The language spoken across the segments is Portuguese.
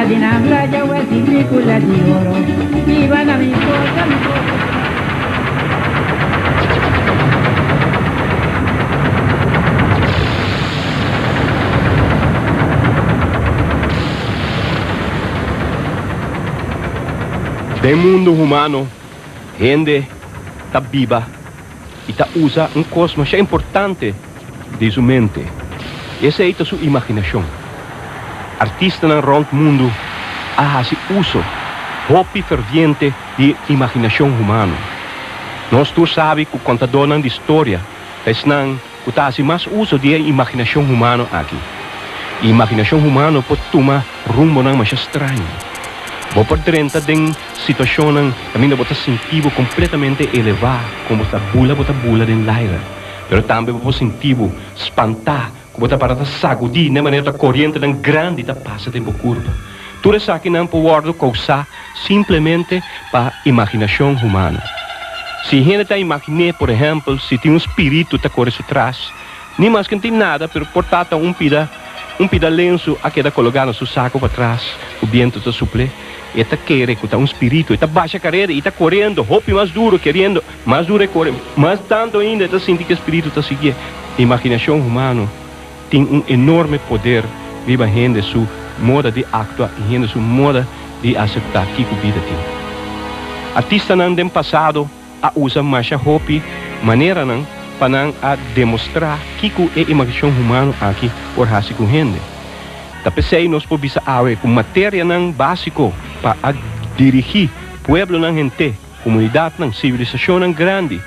di na playa o es película de oro. Viva la mi cosa, mi cosa. Del mundo humano, gente está viva e está usa um cosmos importante de sua mente. Essa é a sua imaginação. Artistas no rond mundo fazem uso hobby ferviente de imaginação humana. Nós todos sabemos que quando donan de história, estão que mais uso de imaginação humana aqui. A imaginação humana pode tomar rumo mais estranho. Por dentro de situação também você sentir completamente elevado, como está bula de l'aire. Mas também você sentir espantar, como está para sacudir, de maneira corrente tão grande que passa dentro do corpo. Tudo isso aqui não pode causar simplesmente para a imaginação humana. Se a gente está imaginando, por exemplo, se tem espírito que corre atrás, nem mais que não tem nada, mas portar um pida lenço a queda colocado no seu saco para trás, o vento está suple. E está querendo, está espírito, está baixa carreira, e está correndo, roupa mais duro, querendo, mais duro é correr, mas tanto ainda está sentindo que o espírito está seguindo. A imaginação humana tem enorme poder, viva a gente, sua moda de actuar, a gente, sua moda de aceitar que a vida tem. Artistas não do passado usam mais a roupa, maneira não, para demonstrar que é a imaginação humana aqui por raça com gente. Tapos nós podemos ver com matéria não básico para dirigir pueblo não gente, comunidade não, civilização não grande,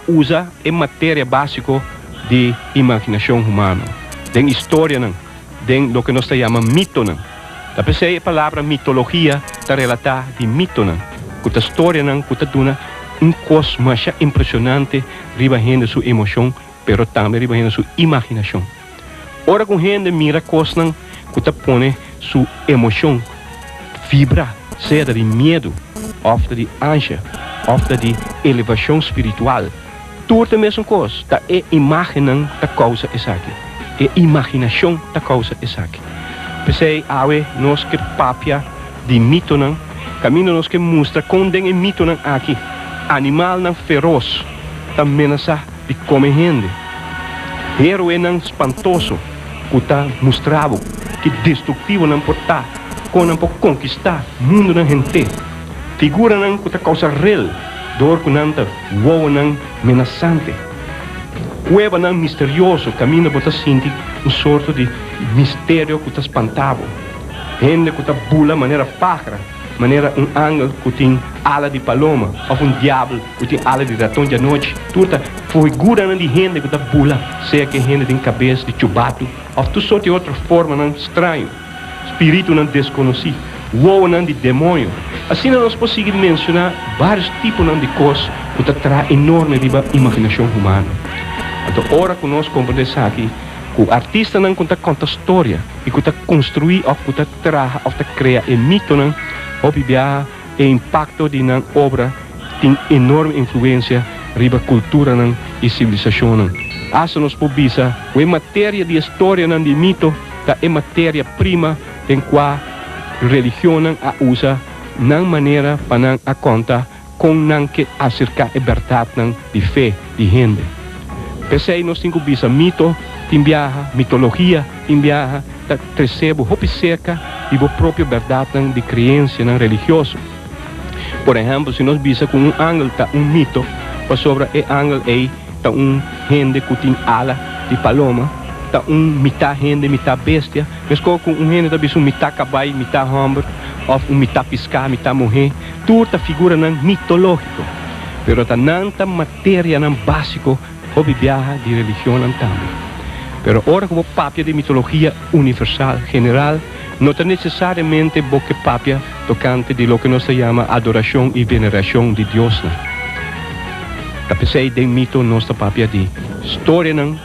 usa a matéria básica de imaginação humana, de história não, de lo que nós chamamos mito não. Tapos a palavra mitologia está relatada de mito não, que a história não, que dona coisa mais impressionante, riba gente sua emoção, pero também riba gente sua imaginação. Ora com gente mira coisas não, que põe sua emoção vibra, seja de medo, ou de ânsia, ou de elevação espiritual. Tudo é a mesma coisa. É a imagem da causa essa aqui. É a imaginação da causa essa aqui. Pensei, nós que papia de mito não, caminho nós que mostra quando é mito não aqui. Animal não feroz, também de comer gente. Herói não espantoso, que está mostrado que destrutivo não pode estar, que não pode conquistar o mundo da gente. Figura não que causa real, dor que não está não amenazante. Cueva não misterioso, caminho para sentir sorte de mistério que está espantado. Gente que está bula maneira pájara, maneira ángel que tem ala de paloma, ou diabo que tem ala de ratão de noite. Tudo figura não de gente que está bula, seja que gente tem cabeça de chubato, ou tu só de outra forma não estranho, espírito não desconhecido, não de demônio. Assim nós podemos mencionar vários tipos de coisas que traz enorme imaginação humana. Então, ora que nós compreendemos aqui, que o artista não conta história, e que construir, ou que traz, ou cria um mito, não, ou o impacto de uma obra tem enorme influência riba cultura não, e civilização. Não. Assim nós podemos ver a matéria de história não, de mito é matéria-prima em qual a religião não, usa na maneira para a conta com não que acercar a verdade não, de fé de gente. Pensei nós temos que ver mito, tem viaja, mitologia, tem viaja, recebe roupa seca e a própria verdade não, de crença não, religiosa. Por exemplo, se nós vemos que ángel está mito, sobre o ángel está gente que tem ala de paloma, está metade gente, metade bestia, mas com gente está metade cavalo, metade homem, ou metade piscar, metade mulher, tudo figura não, mitológico, pero está nanta matéria não, básico, hobby viaja de religião não, também. Pero ora como papia de mitologia universal, general, não é necessariamente boque papia tocante de lo que nós chamamos adoração e veneração de Deus. Tapos de mito nossa papia de história não,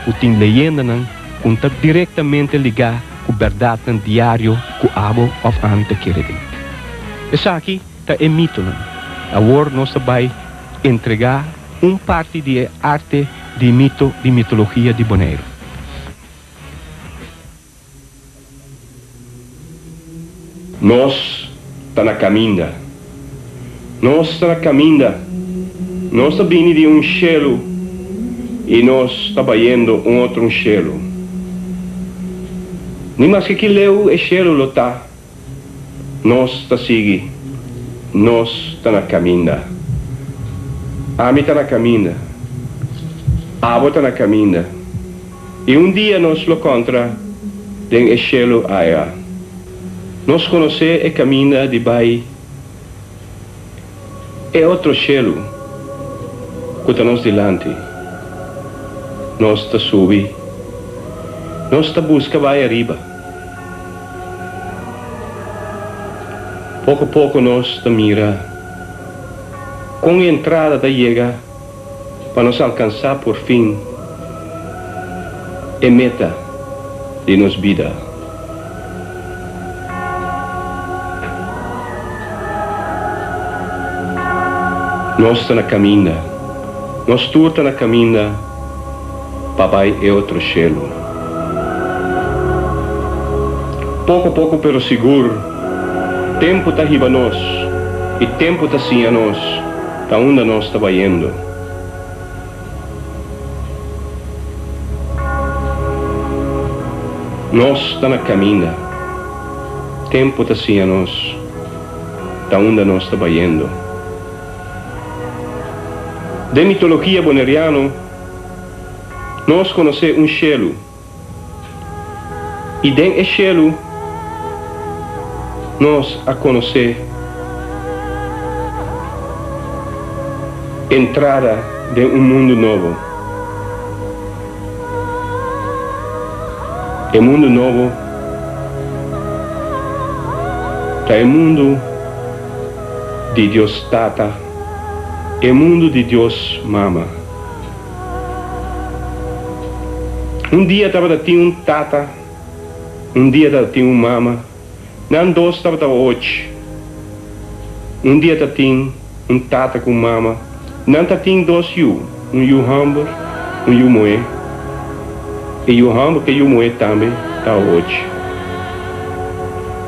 que tem leyenda não, que está diretamente ligada com a verdade não, diário, com o abo ou a âmbito que querem. Essa aqui é mito não. Agora nós vai entregar parte de arte de mito, de mitologia de Bonaire. Nós está na caminda. Nós está na caminda. Nós está vindo de um cielo e nós está vendo um outro cielo. Nem mais que leu é cielo lota. Nós está seguindo. Nós está na caminda. Ami está na caminda. Abo está na caminda. E um dia nós lo contra den é cielo aia. Nós conhecer a caminda de bai é outro cielo que está nos delante. Nós está subir. Nós está busca vai arriba. Pouco a pouco nós está mira com a entrada da chega para nos alcançar por fim a meta de nos vida. Nós está na caminda. Nós todos está na caminda. Papai é outro cielo. Pouco a pouco, pero seguro, tempo está riba nós e tempo está sim a nós, para onde nós está indo. Nós está na caminda. Tempo está sim a nós, para onde nós está indo. De mitologia boneriana, nós conhecemos um cielo. E dentro do cielo, nós a conhecer entrada de um mundo novo. O mundo novo é o mundo de Deus Tata, é o mundo de Deus Mama. Um dia estava tinha um Tata, um dia estava tinha um Mama, não dois estava hoje. Um dia tinha um Tata com Mama, não tinha dois yu, um yu hamburg, um yu moe. E yu hamburg e yu moe também está hoje.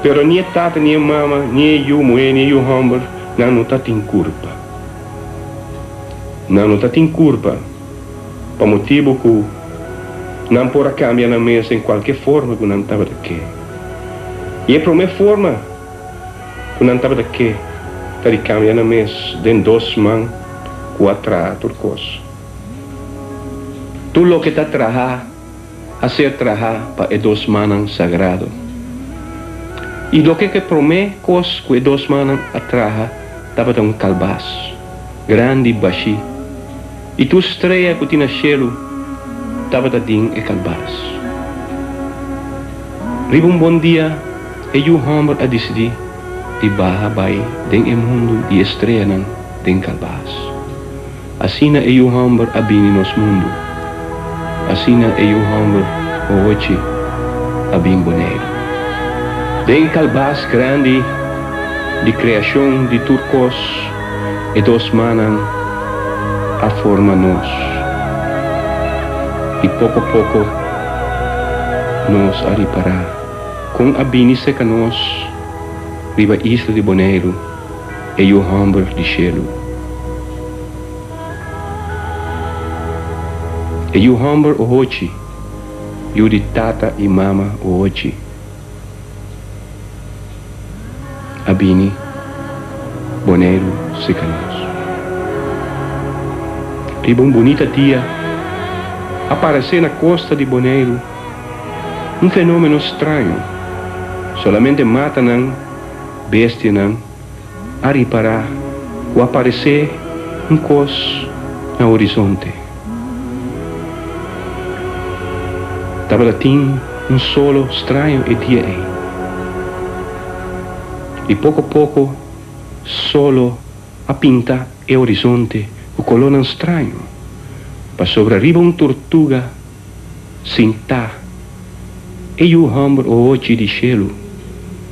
Pero nem Tata, nem Mama, nem yu moe, nem yu hamburg, não está tem culpa. Não está tem culpa, por motivo que não pode cambiar na mesa em qualquer forma que não estava daqui. E a primeira forma que não estava daqui, está de cambiar na mesa de dois mãos, quatro coisas. Tudo o que está trabalhando, a ser trabalhado para dois mãos sagrado. E do que promete coisas que dois mãos atrás, estava de um calbaço, grande e baixo. E tu estreia que tinha cielo, estava de din e calbaço. Riba um bom dia, e o homem a decidir de barra vai den o mundo de estreia nan den calbaço. Assim é o homem a bini nos mundo. Assim é o homem hoje a bin boneiro. Den calbaço grande de criação de turcos e dos manan a forma nós. E pouco a pouco nós a reparar com a binice que nós riba isla de Boneiro e o homem de cielo. E o homem hoje e o de tata e mama hoje a bini Boneiro se canos. Riba bonita dia aparecer na costa de Boneiro um fenômeno estranho. Solamente mata não, bestia não, a reparar ou aparecer um cos no horizonte. Estava tinha um solo estranho e dia aí. E pouco a pouco, solo a pinta e horizonte o coluna estranho. Para sobrarriba tortuga, sinta, e o homem hoje de cielo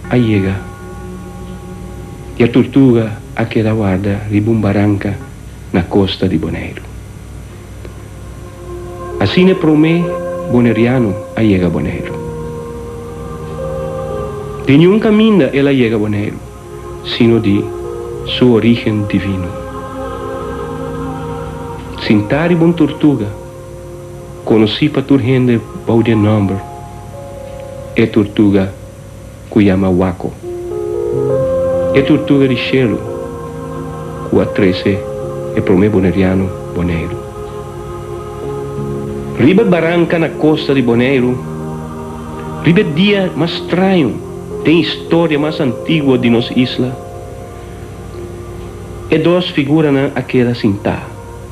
a chega. E a tortuga a queda guarda ribumbaranca na costa de Boneiro. Assim é promê boneriano a chega Boneiro. De nenhum caminho ela llega a Bonaire, sino de su origen divino. Sintar e bom tortuga, conheci para tur gente baudia nombre, é tortuga que chama Waco. É tortuga de cielo, que a 13 é promê boneriano Bonaire. Riba barranca na costa de Bonaire, riba dia mais estranho, tem história mais antiga de nossa isla. E duas figuras naquela cinta,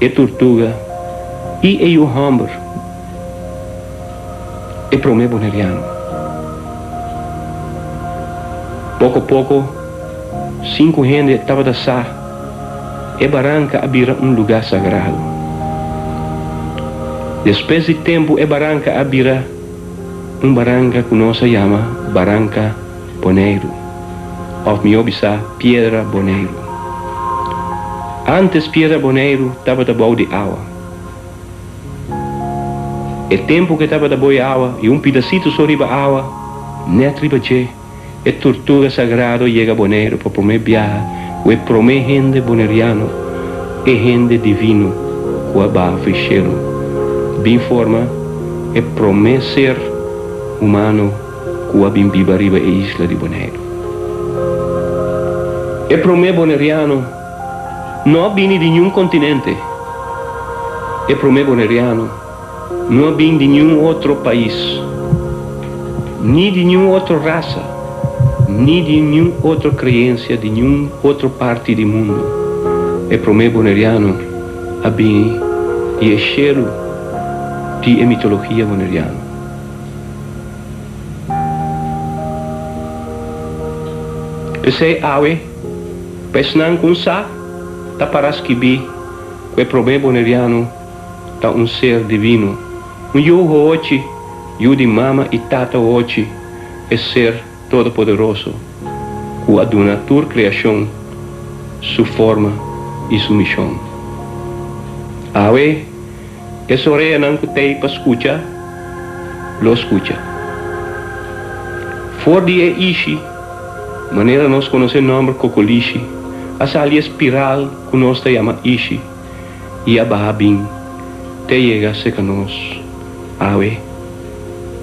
é tortuga e o hambre, é promê boneriano. Pouco a pouco, 5 gente estava da sa, e barranca abria lugar sagrado. Depois de tempo, e barranca abria barranca que nós chama Barranca Bonaire, ou melhor bisa, Pedra Bonaire. Antes Pedra Bonaire estava debaixo de água. O tempo que estava debaixo de água e pedacito sobre a água, net riba je, é tortuga sagrado chega a Bonaire para promer viaja, o promer gente boneriano, é gente divino, que abafa e cielo. Bem forma, é promer ser humano, que bem viva riba a isla de Bonaire. É promer boneriano, não viene de nenhum continente. É promer boneriano, não viene de nenhum outro país, nem de nenhuma outra raça, nem de nenhuma outra crença, de nenhuma outra parte do mundo. É promê boneriano, a bem e é cheiro de mitologia boneriana. Pensei, awe, pesnan com sa, ta paras que bi, que promê boneriano, ta ser divino. Eu hoje, eu de mama e tata hoje, é ser todo-poderoso, que aduna tua criação, sua forma e sua missão. Awe, essa orelha não que tem para escutar, lo escuta. For de ishi, maneira nós conhecer o nome cocolishi, essa ali espiral que nós te chama ishi, e a bahabim, te chega a ser nós. Awe,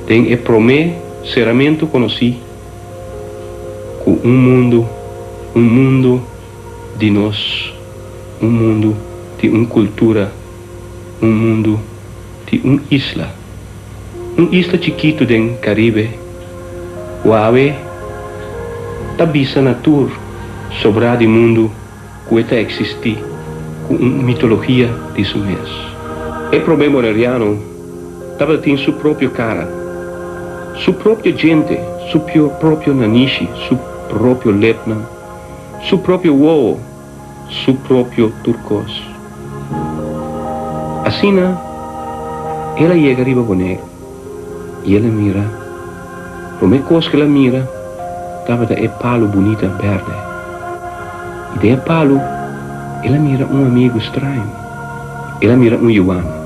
tem promê seramento conheci, com mundo de nós, mundo de cultura, mundo de isla chiquito do Caribe, o ave tabisa natur sobra de mundo que está existir, com mitologia de su mês. O problema boneriano estava tem sua própria cara, sua própria gente, seu próprio nanishi, seu próprio lepna, seu próprio uovo, seu próprio turcos. Assim, ela chega arriba a Bonaire e ela mira, a primeira coisa que ela mira, estava é palo bonita verde. E daí palo, ela mira amigo estranho, ela mira Yuana.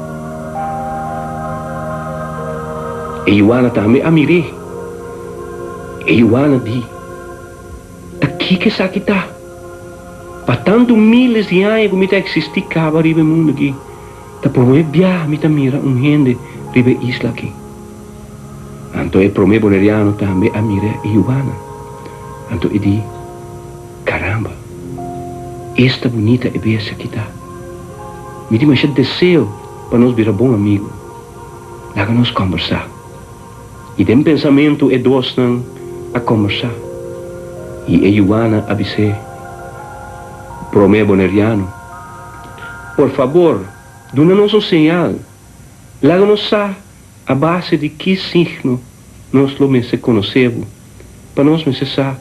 E Yuana também a mirei. E Yuana diz, aqui que sabe que está? Para tanto milhares de anos que me está existir cava riba o mundo aqui, tá promete viajar, me tá mira gente riba isla aqui. Então é promete boneriano também a mira Yuana. Então ele diz, caramba, esta bonita é bem essa que está. Me diz, mas eu desejo para nós virar bom amigo. Lá nós conversar. E tem pensamento é dois a conversar. E a Yuana a dizer, promê boneriano, por favor, dá-nos sinal. Lá nós a base de que signo nós lo se conhecemos, para nós me saber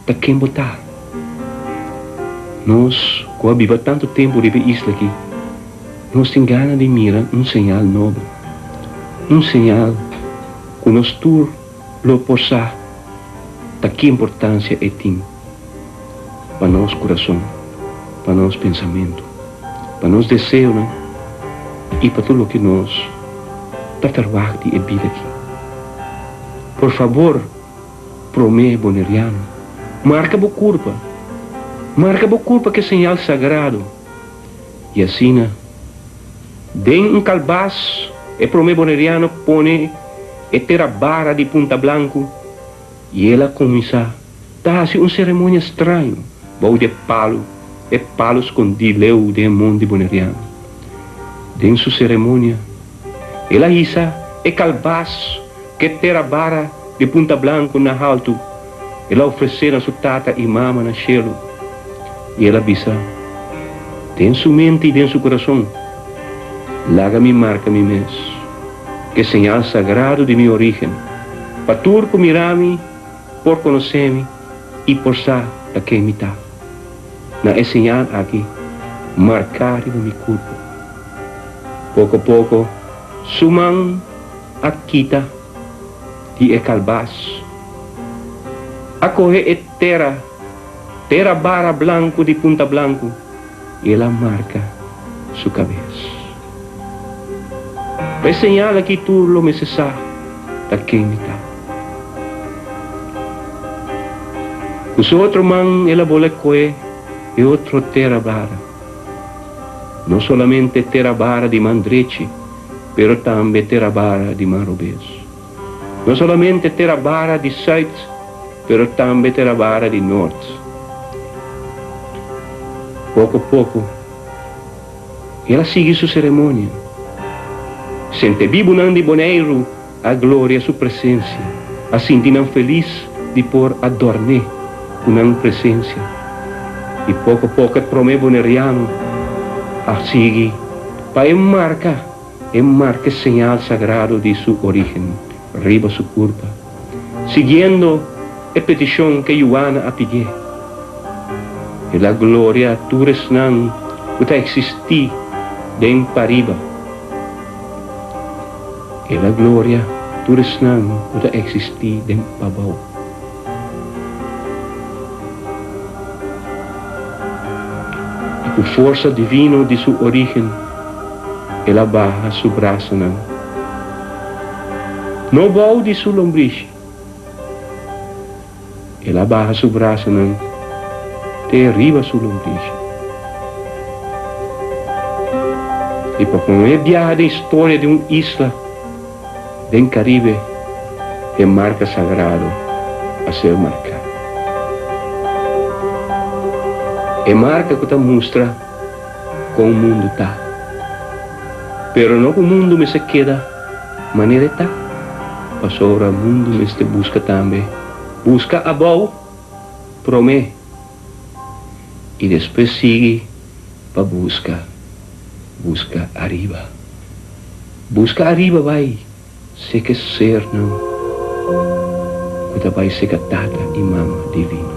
para quem botar. Nós, que viva tanto tempo riba isla aqui, nós temos ganas de mirar sinal novo, sinal que nós tur lo possa, da que importância é tem para nosso coração, para nosso pensamento, para nosso desejo, né? E para tudo o que nós trabalhamos de vida aqui. Por favor, promê boneriano. Marca bo curpa que é sinal sagrado. E assim, den um calbaz, e promê boneriano pone e ter a barra de Punta Blanco, e ela começa a uma cerimônia estranha, bom de palo, e palos com dileu de mundo boneriano. Den sua cerimônia, ela isa e calbaz que ter a barra de Punta Blanco na alto, ela oferecer a sua tata e mama na chelo, e ela bisa, tem sua mente e tem seu coração, laga-me marca-me mês, que señal sagrado de mi origen, para turco mirami, por conocerme e por sa da que imitar. Na é señal aqui, marcar mi corpo. Pouco a pouco, suman a quita de calbaz. Acoge e terra barra blanco de Punta Blanco, e ela marca sua cabeça. É señal que tu lo necessita da química. Os outros man ela vole coe e outro terra bara. Não solamente terra bara de Mandrechi, pero também terra bara de Marobês. Não solamente terra bara de Sul, pero também terra bara de Norte. Pouco a pouco, ela segue sua cerimônia. Sente vivo nandi boneiro a glória sua presença, assim dinam feliz de por adorne uma presença. E pouco a pouco promê boneriano a seguir para marca señal sagrado de sua origem, riba sua curva, seguindo a petição que Joana a pediu. E a glória tu resnan que existir dem pariba. E a glória tu resnan que existir dem pabau. E com força divina de sua origem, ela barra seu braço não. No bau de sua lombriz, ela barra seu braço não. Te arriba sua lombriz. E para comer viajar a história de uma isla do Caribe, é marca sagrado a ser marcada. É marca que mostra como o mundo está. Pero não que o mundo me se queda maneira está. Para sobre o mundo me se busca também. Busca a bom, promete. E depois sigue para busca arriba. Busca arriba vai, se que ser não, que vai ser que tata e mama divino.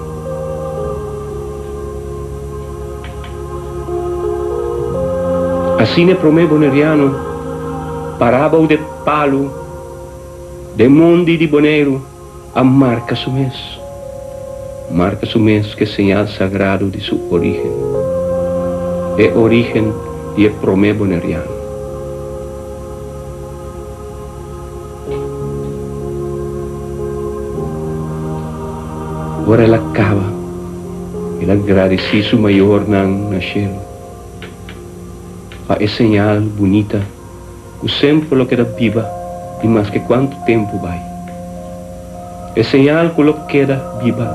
Assim é promê boneriano, parava o de palo, de mundo de boneiro, a marca su mês. Marca su mês que é señal sagrado de sua origem. É origem e é promê boneriano. Agora ela acaba. Ela agradece su maior nang nasceu. É señal bonita, o sempre lo que da viva, e mais que quanto tempo vai. É señal que lo que da viva,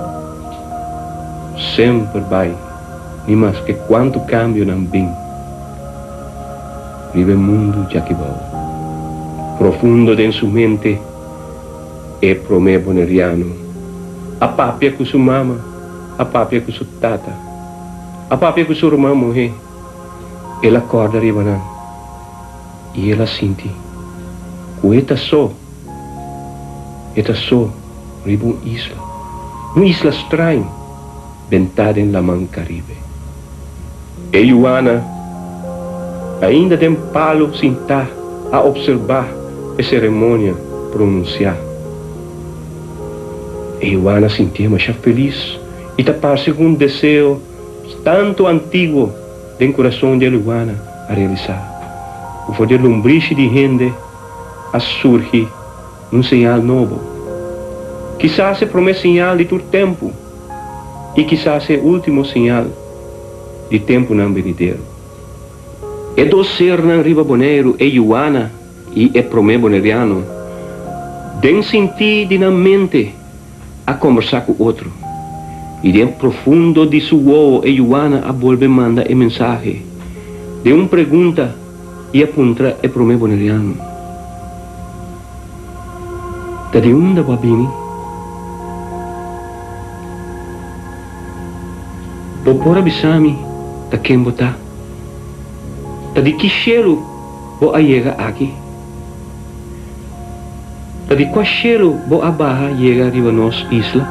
sempre vai, e mais que quanto cambio não vem. Vive mundo já que vai. Profundo em sua mente, é promê boneriano. A papia com sua mama, a papia com sua tata, a papia com sua irmã morrer. Ela acorda ribanan e ela sente que eta só riba uma isla estranha, ventada em la man Caribe. E Joana ainda tem palo sentar a observar a cerimônia pronunciar. E Joana sentia mais feliz e tapar-se com um desejo tanto antigo do coração de Joana a realizar. O poder lombriz de gente a surgir um sinal novo, Quizás é primeiro sinal de todo tempo, e quizás é o último sinal de tempo não verdadeiro. É do ser na riba boneiro, é Ioana e é promé boneriano, den sentir de na mente a conversar com outro. E de profundo de sua Ioana a volve manda a mensagem. De uma pergunta e apunta é promé boneriano. Da de onde vai vir? Por avisar-me da quem botar. Da de que cheiro vou a chegar aqui. Da de qual cheiro vou a barra chegar arriba nossa isla.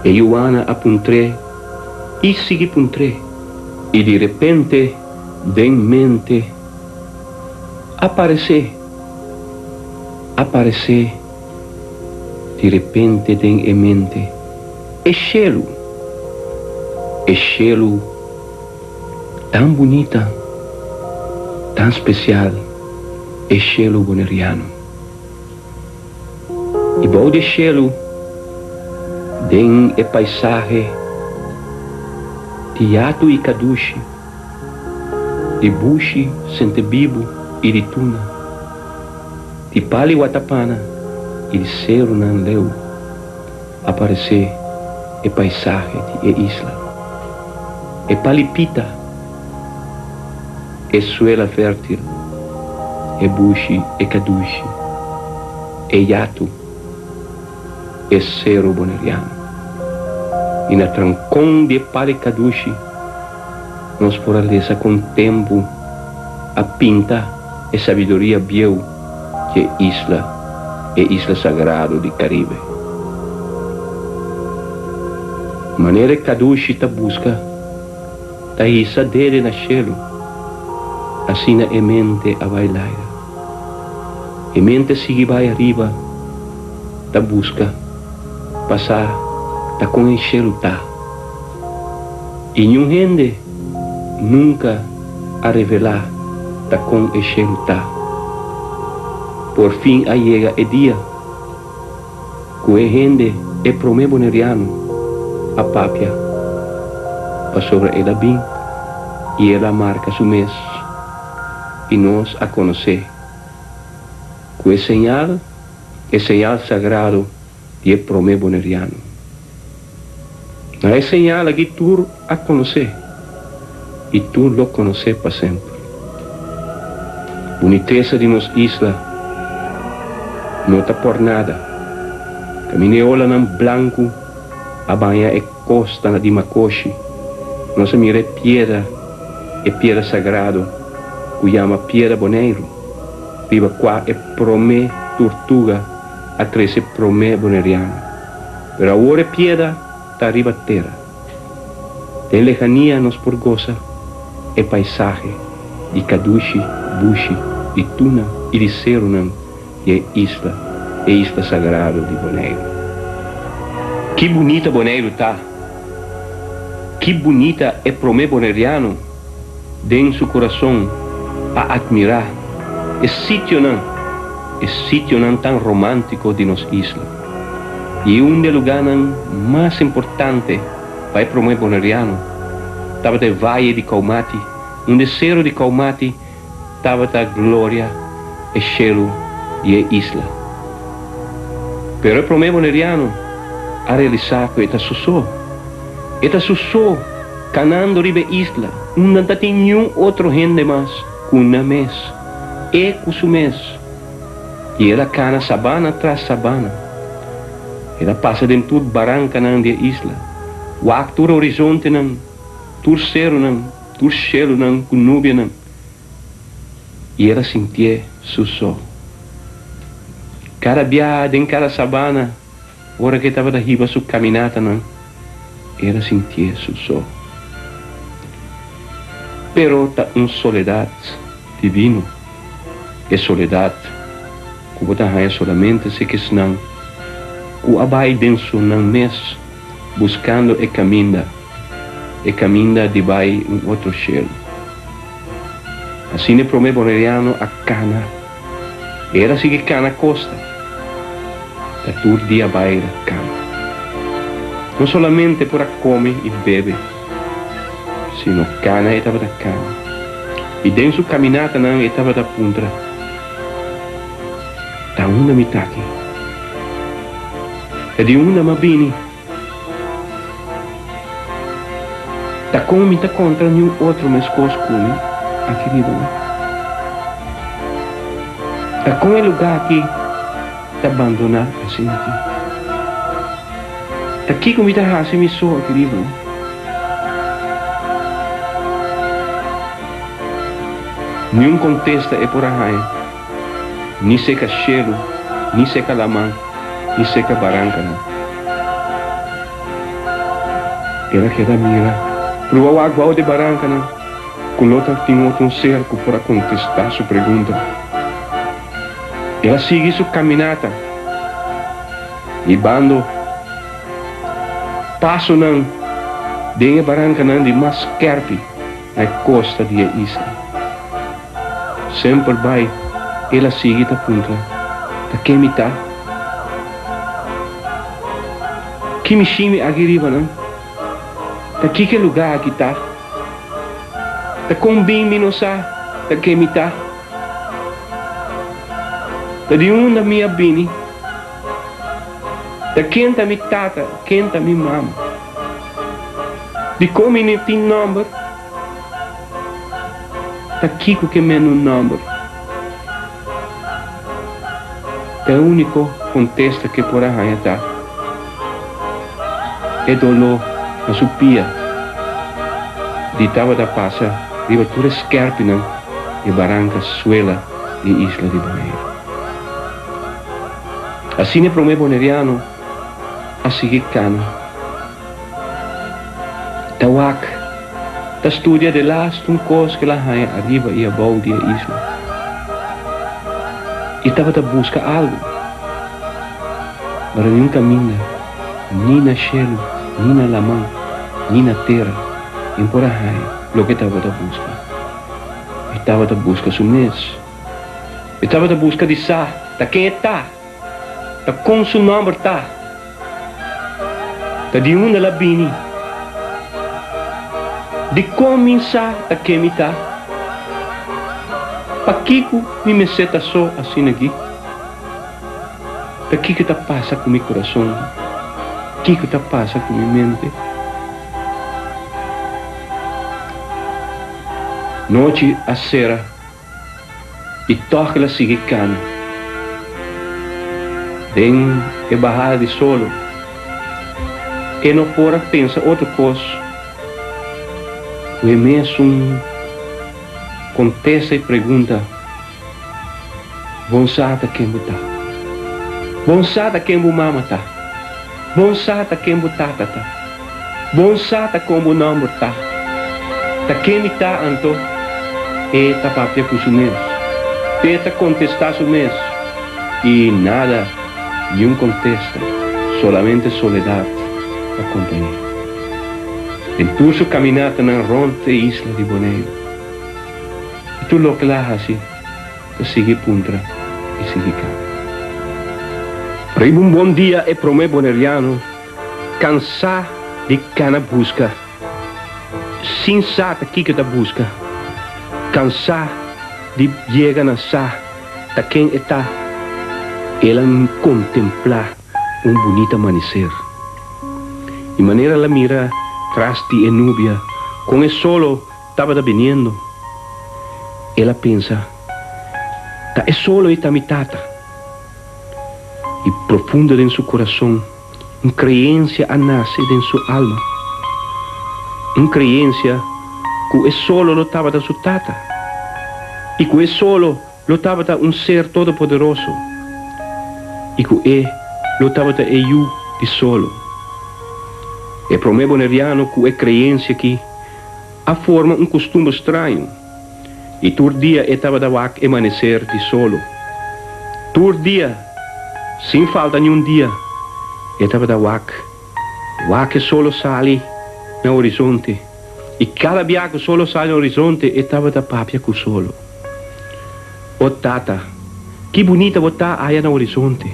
E Ioana apuntre e sigue puntre. E de repente, de mente, aparece, de repente, de mente, é cheiro tão bonita, tão especial, é cheiro boneriano. E bom de cheiro, den é paisagem de Yato e Kadushi, de Bushi, Sentebibo e de Tuna, de Pali Watapana e de Cero Nanleu, aparecer é paisagem de isla, é Palipita, é suela fértil, é Bushi, é Kadushi, é Yato, é Cero boneriano. E na trancão de Pali Kadushi, nós fortaleza com tempo a pinta e sabedoria biel que é isla sagrada do Caribe. Maneira Kadushi ta busca, ta isa dele na chelo, assim na mente a bailar. E mente sigue vai arriba, ta busca, passar, ta com enchelo tá. E nenhum gente nunca a revelar ta com enchelo tá. Por fim a chega o dia, que a gente é promé boneriano, a papia, pa sobre ela bem, e ela marca su mês, e nós a conhecer. Que é señal sagrado de promé boneriano. Não é señal que tu a conhecer, e tu lo conhecer para sempre. Boniteza de nos isla, não está por nada. Caminheola nam branco, a banha é costa na de Macoshi. Nossa mira é pedra sagrado, que chama pedra boneiro. Riba qua é promé tortuga, a trece promé boneriano. Pero agora é pedra, tá riba terra. Tem lejania nos por goza, é paisagem de Kadushi, Bushi, de Tuna e de Cerunam, e é isla sagrada de Boneiro. Que bonita Boneiro tá. Que bonita é promé boneriano, dentro seu coração, a admirar. É sítio não tão romântico de nos isla. E um dos lugares mais importantes para o promé boneriano estava o Vale de Caumati, onde Cerro de Caumati estava a glória, o cielo e a isla. Pero o promé boneriano a realizar que está sussô, canando riba isla, não tem nenhum outro gente mais, com uma mês, e com su mês. E ela cana sabana tras sabana. Ela passa dentro de barranca na isla. O actor horizonte não, tur cero não, tur cielo não, com nuvem não. E ela sentia sussô. Cada viagem em cada sabana, hora que estava da riba sua caminhada não, ela sentia sussô. Pero tá soledade divino. É soledade, que você não solamente se que não, que abai dentro não mês, buscando e caminha de vai outro cielo. Assim é promé boneriano a cana, era assim que cana costa. da todo dia vai da cama. Não somente para comer e beber, sino cana estava da cama. E dentro caminhada não estava da punta. Da uma mitad. E de uma mabini. Da como me contra nenhum outro mescos come aqui vivo. Da como é lugar aqui de abandonar assim aqui. Daqui como está assim me sou aqui vivo. Nenhum contesta é por aí. Ni seca chelo, ni seca lamã, ni seca barranca. Ela queda mira. Pro água de barranca, colota tem outro cerco para contestar sua pergunta. Ela sigue sua caminhada. E bando passo não de a barranca não de mais querpe na costa de isla. Sempre vai, ela sigue da punta. Da que me tá? Que me chime aqui riba, não? Da que lugar aqui tá? Da como bem me não sabe, da que me tá? Da de onde minha bini? Da quem tá me tata, quem tá me mama? De como me tem número? Da Kiko que menos número. Da único contesta que por aí está. É dolor na sua pia. De tava da passa, riba toda escarpina e barranca suela de Isla de Bonaire. Assim é para o meu boneriano a seguir cana. Da wak, da studia de last um cos que lá hai arriba e abaixo de isla. E estava a buscar algo. Mas nenhum caminho, nem na chelo, nem na lamã, nem na terra, em por aí, o que estava a buscar. Estava a buscar seu mês. Estava a buscar de sa, da quem está, da com seu nome está, da de onde ela vem. De começar a que me tá. Pa Kiko me seta só assim aqui. Pa Kiko tá passa com meu coração. Kiko tá passa com minha mente. Noite a cera e toca ela sigue cana. Tem que barrar de solo. E não pora pensa outra coisa. O imenso contesta e pergunta: Bonsata quem botar? Bonsata quem bo mama tá? Bonsata quem bo tata tá? Bonsata como nome tá? Ta quem me tá anto? E ta papia com o mês. E ta contestar o mês. E nada, nenhum contesta. Solamente soledade a companhia. En tu su caminata na ronde Isla de Bonaire. E tu lo que lá assim, te sigue puntra e sigue cá. Para um bom dia é para o meu boneriano, cansar de cana busca, sinsata aqui que da busca, cansar de chegar na sa, da quem está, ela contemplar bonito amanhecer. De maneira ela mira trasti e nubia, com o solo estava vindo. Ela pensa, tá é solo e tá mitata. E profundo em seu coração, uma crença nasce em sua alma. Uma crença que é solo lo estava da sua tata. E que é solo lo estava da ser todo poderoso. E que lo estava da eu de solo. E para o meu boneriano que é crença aqui, a forma costume estranho. E todo dia estava da wak amanhecer de solo. Todo dia, sem falta nenhum dia, estava da wak. Wak solo sali no horizonte. E cada biaco solo sale no horizonte estava da papia com solo. Oh tata, que bonita você aí no horizonte.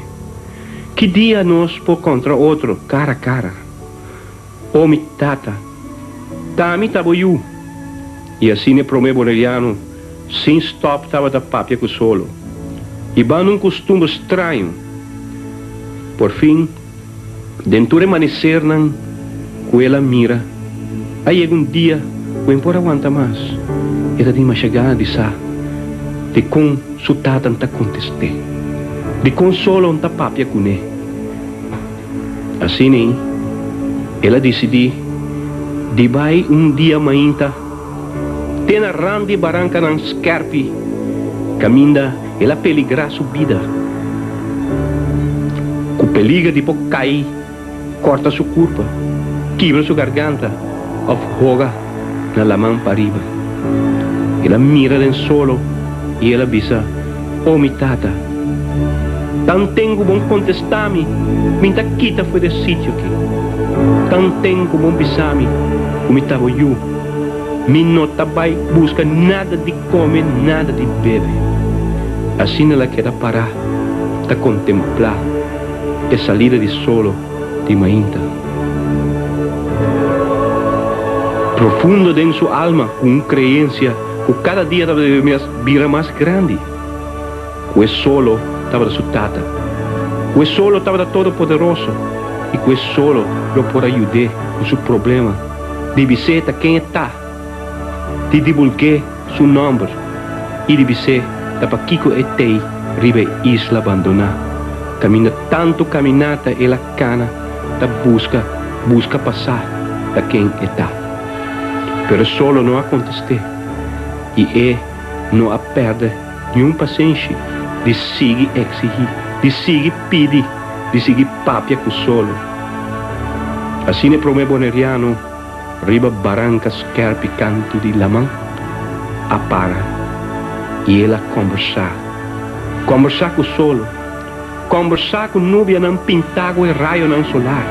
Que dia nós por contra outro, cara a cara. O mi tata, tami taboyu. E assim ne prome boneriano, sem stop tava da papia com solo. E ban um costume estranho. Por fim, dentro remanecer nan, com ela mira. Aí um dia, o por aguanta mais. Era de uma chegada de sa, de com su tata não conteste. De consolo não papia com ele. Assim, ela decidiu de vai dia mainta, tena randi barranca nan scarpi, caminda ela peligra sua vida. Com peliga de pouco cair, corta sua curva, quebra sua garganta, afoga na lamão para riba. Ela mira den solo e ela bisa, oh mi tata, tan tengo bom contestami, minta quita foi de sítio aqui. Tan tengo bom bisami, como estava eu, mi nota vai busca nada de comer, nada de beber. Assim ela quer parar, a contemplar a saída de solo de mainta. Profundo dentro de sua alma, com crença, que cada dia vira mais grande. O solo estava da sua tata. O solo estava da Todo-Poderoso. E o solo não pode ajudar com seu problema. De visita quem está. De divulgar seu nome. E de visita para Kiko Etei, riba isla abandonar. Camina tanto caminata e la cana, da busca passar da quem está. Pero solo não acontece. E não a perde nenhum paciente de seguir exigir, de seguir pedir, de seguir papia com solo. Assim é prome boneriano, riba barranca scarpi canto de lamão, a para e ela conversar com solo, conversar com nuvem não pintado e raio não solar.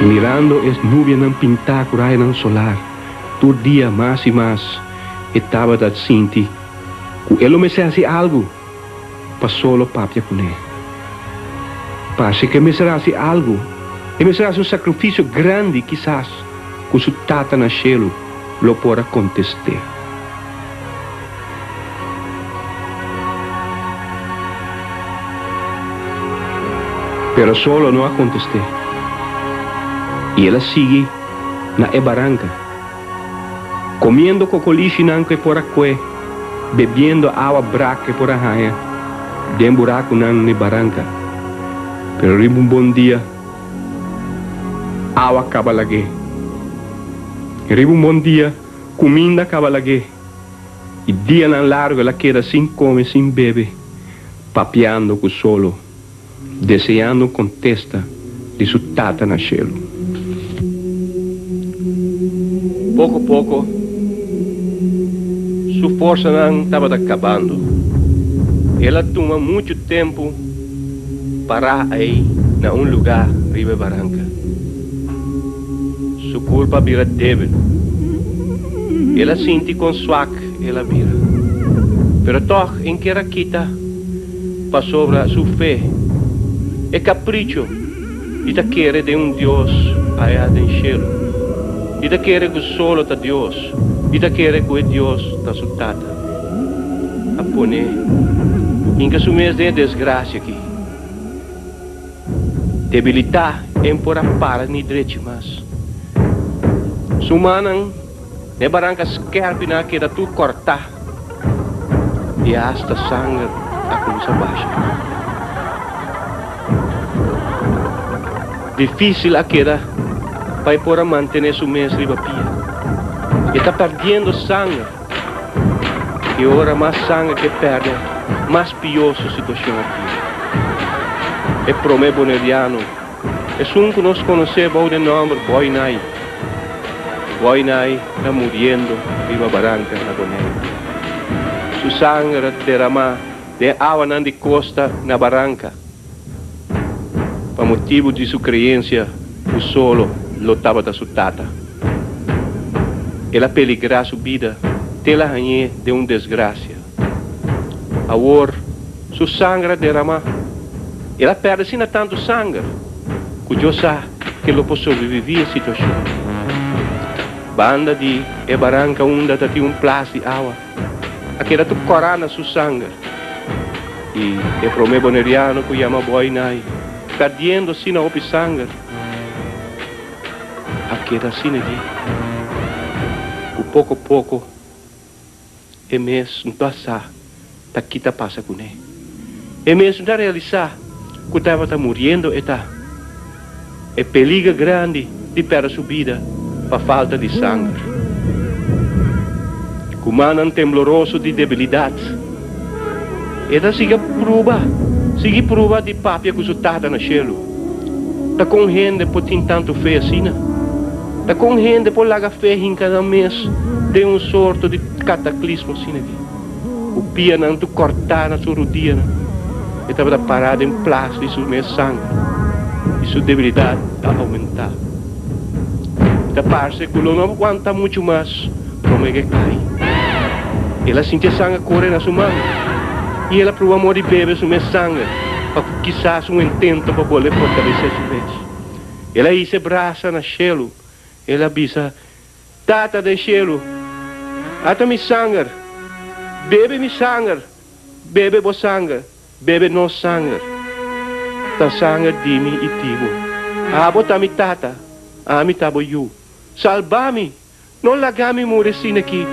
Mirando as nuvens não pintadas com raio não solar, todo dia mais e mais, estava da sentir que ele me fizesse algo para solo papia com ele. Parece que me fizesse algo, e me fizesse sacrifício grande, quizás, que sua tata na cielo lo pode contestar. Pero solo não aconteceu. E ela sigue na barranca, comendo cocoliche nanque por aqui, bebendo água braca por arranha, de buraco nan na barranca. Pero riba bom dia, água acaba lagi. Riba bom dia, comida acaba lagi. E dia nan largo ela queda sem comer, sem beber, papeando com solo, desejando contesta de sua tata na cielo. Pouco a pouco, sua força não estava acabando. Ela toma muito tempo para aí, em lugar, riba barranca. Sua culpa vira débil. Ela sente com suaque, ela vira. Pero toch, em que quita, para sobre sua fé, é capricho, e ta querer de Deus aí em cielo. E da querer que solo está Deus, e da querer que Deus está sua tata. A poner, em que mês de desgraça aqui. Debilitar é por a para ni direito mas. Sumanan, ne barranca scarpi na que da tu cortar. E hasta sangue a começar baixa. Difícil a queda para por manter su mês riba pia. E está perdendo sangue. E ora mais sangue que perde, mais pior sua situação aqui. É prome boneriano. É um que nós conhecemos o nome Boinai. Boinai está morrendo riba barranca na bonera. Su sangue era derramado de água na de costa na barranca. Por motivo de sua crença, o solo lotava da sua tata. Ela peligra sua vida, tela ranhê de desgraça. Agora, sua sangue derrama. Ela perde assim tanto sangue, que eu sei que ele pode sobreviver à situação. Banda de barranca onda tá um plástico de água. Aquela tu corana sua sangue. E é para o meu boneriano que chama boi nai, perdendo assim na opi sangue. Aquela assim aqui. O pouco a pouco, é mesmo passar, tá aqui tá passa com ele. É mesmo da realizar que estava tá morrendo e tá. É perigo grande de perder sua vida para falta de sangue. Comandam tembloroso de debilidade. Ela sigue prova de papia que resultada na chelo. Tá com gente por ter tanto fé assim, né? Tá com gente por largar fé em cada mês de um sorto de cataclismo assim, né? O pia não tu cortar na sua rodinha, né? E estava parado em plástico e sua sangue. E sua debilidade a aumentar. Da parte que não aguenta muito mais, como é que cai. Ela sentia sangue correr na sua mão. E ela por amor de beber sua sangue, para quizás um intento para poder fortalecer sua vez. Ela aí se braça na chelo. Ela bisa, tata de chelo, ata mi sangue, bebe mi sangue, bebe bo sangue, bebe no sangue. Ta sangue di mi e tibo. Abo ta mi tata, ami tabo yu. Salva-me, não lagami morecina aqui.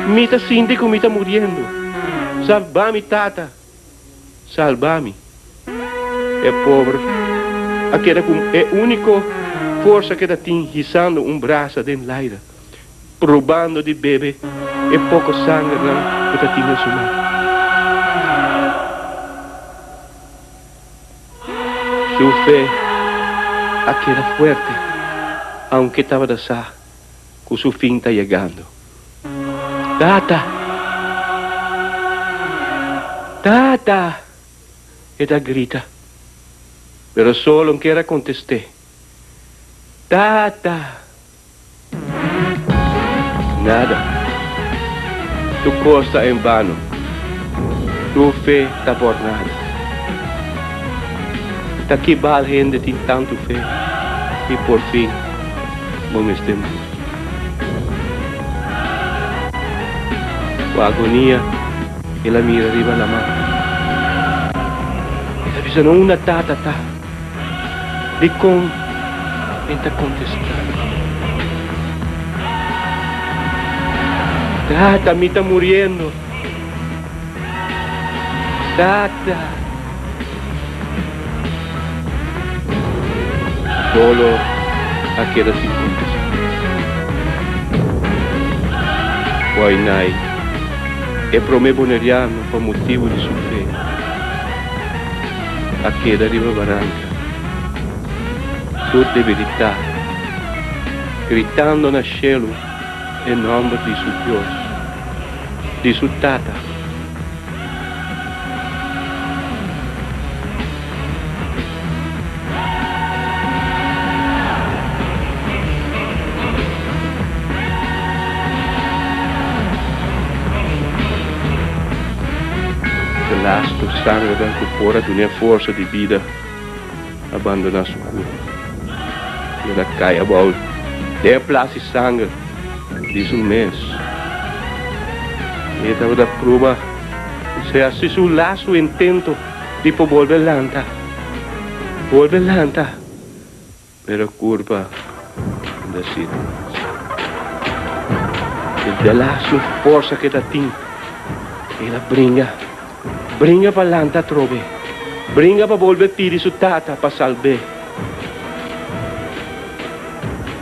Mi ta sindi como mi ta muriendo. Salva-me, tata, salva-me. É pobre, aquela é único força que ela tem risando braço dentro da aire, provando de beber e pouco sangue que ela tinha em sua mão. Sua fé, aquela forte, aunque estava da sa, que seu fim está chegando. Tata! Tata! Ela grita, pero solo não quer contestar. Tata! Nada. Tu costa em vano. Tu fé está por nada. Tá que bal gente tem tanto fé. E por fim, vamos tempo. Com a agonia, ela mira arriba na mão. Ela diz, não, uma tata, tá. De com está contestando. Tata, me está muriendo. Tata. Solo aquela se contestou. Guainai é pro meu boneriano por motivo de sua fé. Aquela riba barranca. Sua debilidade, gritando na cielo em nome de seu Deus, de sua tata. O lasto sangue da corpora tinha força de vida, abandonar sua cura. Ela cai a bola, de place sangue, diz um mês. E estava da prova, se assim o laço intento de volver lanta, pero curva da situação. E o laço força que ela tem, ela brinca para lanta trove, brinca para volver pedir sua tata para salvar.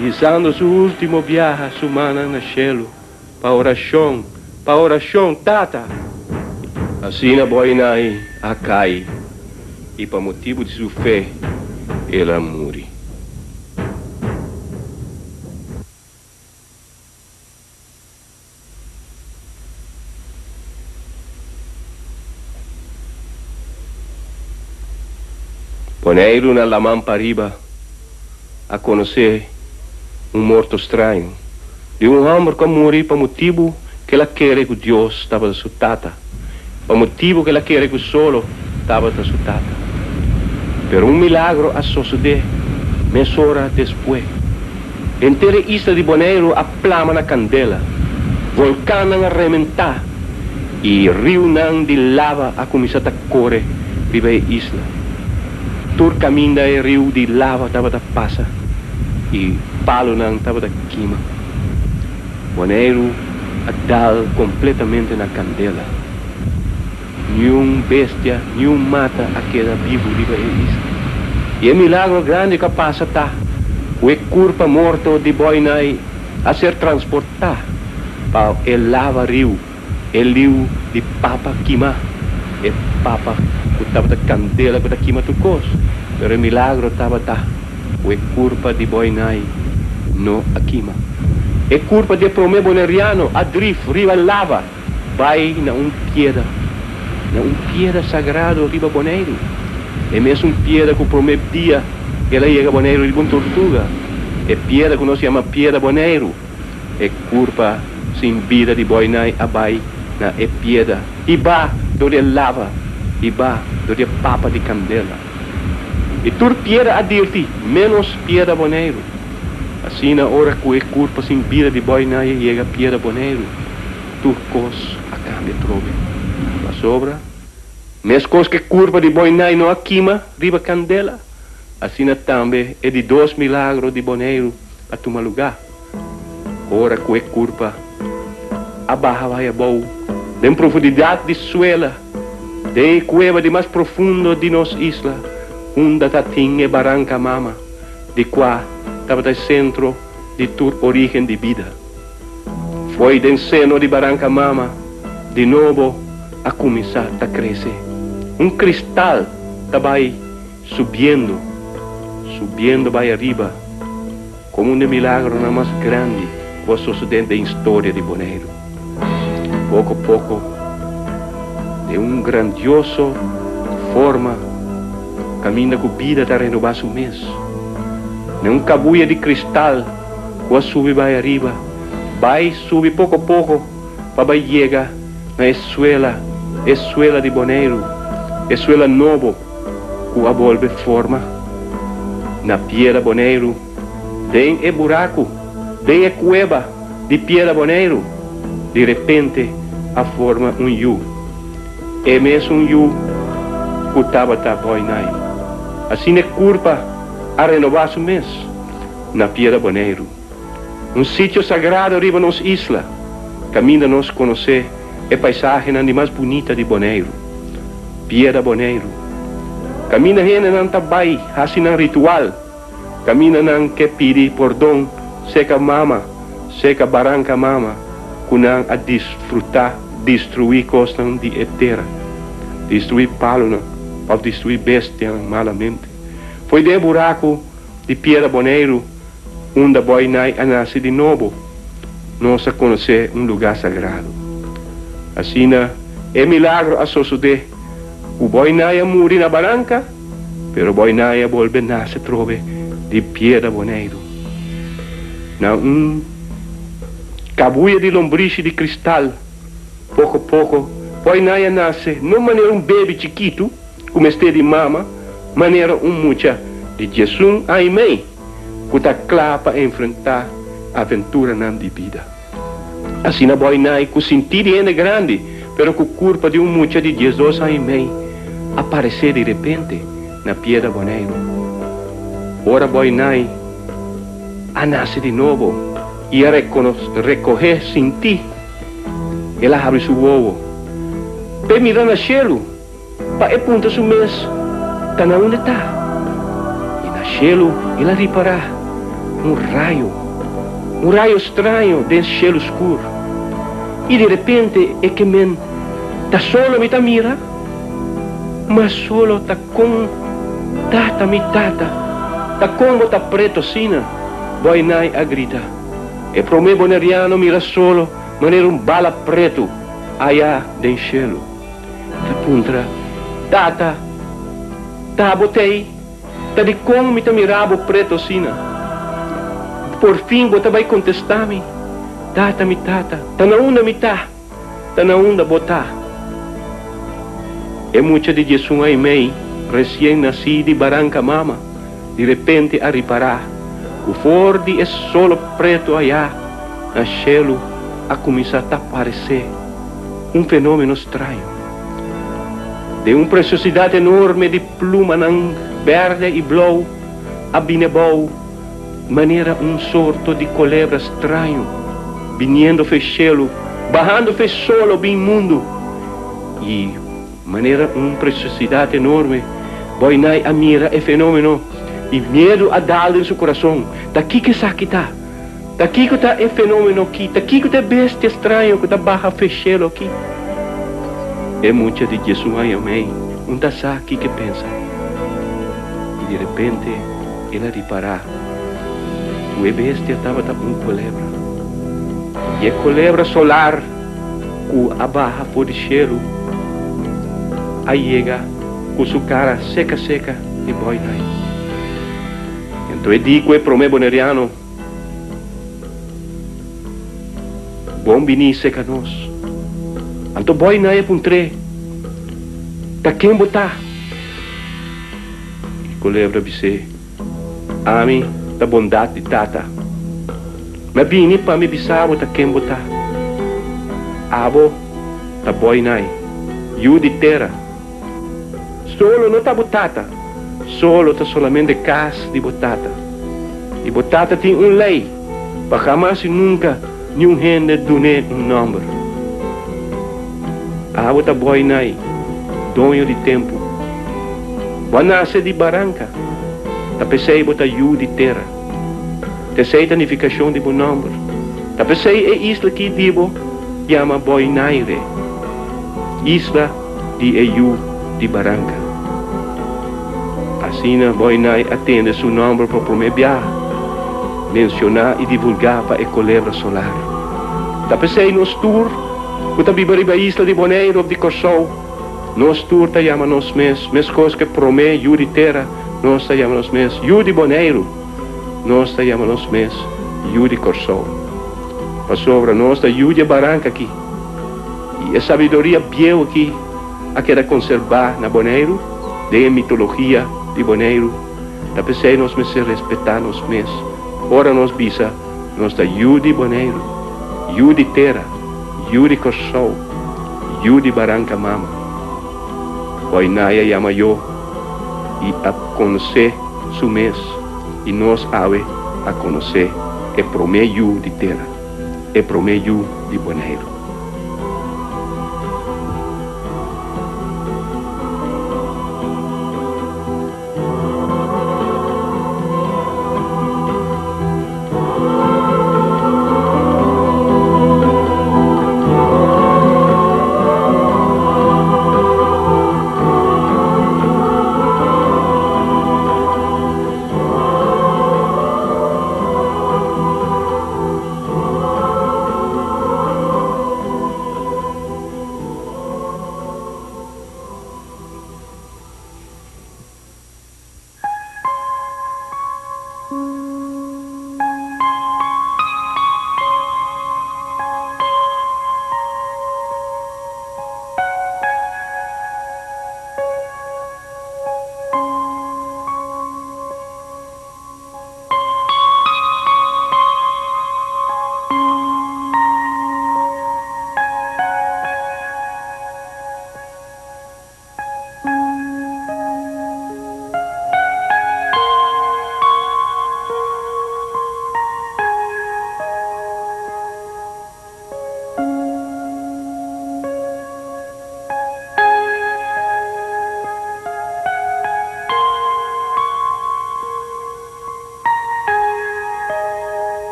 Usando seu último viaje humana na cielo, para oração, tata. Assim na boinai a cai, e por motivo de sua fé, ela morre. Poneiro na lamam pariba, a conhecer morto estranho, de homem que morreu por motivo que ela queria que Deus estava sua tata o motivo que ela queria que solo estava assustada. Pero milagro a suceder meia hora depois. Inteira isla de Bonaire a plama na candela, vulcão a rementar e rio de lava a começar a correr viva a isla. Todo caminho da rio de lava estava a passar e palo não estava a queima. Bonaire a dal completamente na candela. Nenhum bestia, nenhum mata a queda vivo viva a isla. E é milagro grande que passa tá. O corpo morto de Boinai a ser transportado para o lava rio, o rio de Papa queima, e Papa que estava da candela que queima tu cos, pero o milagro estava tá, o corpo de Boinai não a queima. O corpo de Promé Boneriano a drift, riva lava, vai na piedra sagrado riva Bonaire. É mesmo piedra que o Promé dia ela chega a Bonaire de uma tortuga. É piedra que nós chamamos piedra Bonaire. É curva sem vida de Boinai abai na é piedra. E vá do de lava, e vá do de papa de candela. E tur piedra a dirti, menos piedra Bonaire. Assim na hora que é curva sem vida de Boinai chega a piedra Bonaire, turcos a cambia trove. A sobra, mes coisas que curva de Boinai não a queima, riba candela. Assim também é de 2 milagros de Bonaire a tomar lugar. Ora que é curva, a barra vai a boa, de profundidade de suela, de cueva de mais profundo de nossa isla, onde tatinha é Barranca Mama, de qua estava no centro de tua origem de vida. Foi do seno de Barranca Mama, de novo, a começar a crescer. Cristal vai subindo vai arriba, como milagro na mais grande que sucedeu da história de Bonaire. Pouco a pouco, de grandioso forma, caminha com vida para renovar seu mês. Cabuia de cristal que sube vai arriba, vai subir pouco a pouco, para chegar na essuela de Bonaire, essuela novo que a volve forma. Na piedra Bonaire, tem buraco, tem cueva de piedra Bonaire. De repente, a forma yu. É mesmo yu que estava a Boinai. Assim é curva a renovar o mês na piedra Bonaire. Sítio sagrado riba nos isla. Caminha nos conhecer a paisagem mais bonita de Bonaire. Piedra Bonaire. Caminha gente não tabai, assim não ritual. Caminha não que pedi perdão, seca mama, seca Barranca Mama, que não a desfrutar, destruir coisas de terra, destruir palo, para destruir bestia malamente. Foi de buraco de piedra Bonaire, onde Boinai a nasce de novo, nós a conhecer lugar sagrado. Assim é milagro a suceder. O Boinai morre na Barranca, pero Boinai volve nasce trove de piedra Bonaire. Na cabuia de lombrice de cristal, pouco a pouco, Boinai nasce, não maneira bebê chiquito, como este de mama, maneira mucha de Jesus a mãe, que está claro para enfrentar a aventura de vida. Assim na Boinai, que sentido é grande, pero com culpa de mucha de Jesus a mãe, aparecer de repente na piedra Bonaire. Ora Boinai a nasce de novo e a recorrer sem ti. Ela abre seu ovo. Pe mira na cielo, para apontar seu mês, está na onde está. E na cielo ela repara um raio estranho desse cielo escuro. E de repente é que está solo me mira, mas solo está com tata mi tata. Tá como tá preto sina, Boinai a grita. E Promé Boneriano mira solo, maneira bala preto, allá den cielo. Tá puntra, tata, tá botei, tá de como me tá mirabo preto sina. Por fim, você vai contestar-me, tata, tá na onda me tá na onda botar. É muita de Jesus aí mãe, recém-nascido de Barranca Mama, de repente a reparar, o Ford é solo preto allá, na cielo a começar a aparecer um fenômeno estranho, de uma preciosidade enorme de pluma verde e blau, abinebou, maneira sorto de culebra estranho, vindo fechelo, barrando solo bem mundo, e maneira preciosidade enorme, boinai a mira é fenômeno, e medo a dar em seu coração, daqui que está, daqui que está é fenômeno aqui, daqui que está bestia estranho, que está barra fechelo aqui. É muita de Jesus aí, amém, tá aqui que pensa, e de repente, ele reparar, o bestia estava culebra, e a culebra solar, com a barra for de cielo, aí chega com sua cara seca e boinai. Então eu digo para o meu boneriano, bom vinir seca nós. Então boinai é puntre, tá quem botar? E culebra disse, ami da bondade de tata, mas vini para me bisavo tá quem botar? Abo tá boinai, yu de terra. Solo não tá botata, solo tá solamente cas de botata. E botata tem lei, para jamais e nunca nenhum gente dune número. Abo tá boinai, dono de tempo. Banase de Barranca, tá pensei bota yu de terra. Pensei a unificação de bom número. Tá pensei é isla que dibo, chama Boinaire. Isla de Yu de Barranca. Assim, Boinai atende seu nome para promebiar, mencionar e divulgar para a culebra solar. Tá pensei nos tour, o tabibariba isla de Bonaire de Corsol, nos tour tá chama nos mes coisas que promê Yu de terra, nós tá chama nos mes Yu de Bonaire, nós tá chama nos mes Yu de Corsol. Para sobre nós tá Yu de Barranca aqui. E a sabedoria biel aqui, a queda conservar na Bonaire, de mitologia de Bonaire, da pensei nós me se respeitar nos mes. Ora nós bisa, nós da Yu de Bonaire, Yu de terra, Yu de Corsol, Yu de Barranca Mama. Boinaya chama eu e a conhecer su mes, e nós ave a conhecer e promê Yu de terra, e promê Yu de Bonaire.